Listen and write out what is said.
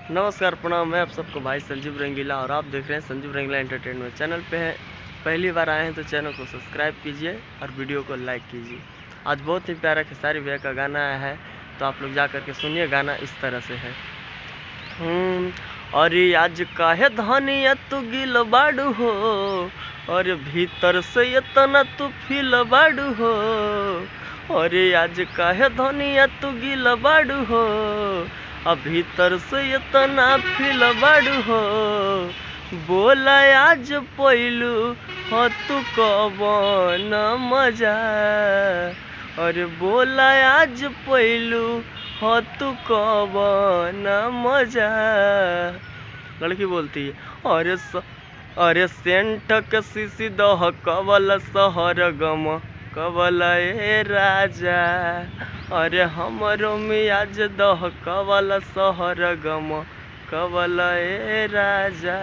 नमस्कार प्रणाम, मैं आप सबको भाई संजीव रंगीला और आप देख रहे हैं संजीव रंगीला एंटरटेनमेंट। चैनल पे हैं, पहली बार आए हैं तो चैनल को सब्सक्राइब कीजिए और वीडियो को लाइक कीजिए। आज बहुत ही प्यारा खेसारी भैया का गाना आया है, तो आप लोग जा कर के सुनिए। गाना इस तरह से है। अरे आज काहे धनिया तू गिल बाड़ू हो, और भीतर से इतना तू फील बाड़ू हो। अरे आज काहे धनिया तू गिल बाड़ू हो, अब भीतर से इतना फील बाड़ू हो। बोला आज पहलू हो तू कवन मजा, और बोला आज पहलू हो तू कवन मजा। लड़की बोलती है, अरे सेंट के सीसी दह कवल सहर गम कवल ए राजा। अरे हमरो मियाज दह कवल सहर गम कवल ए राजा।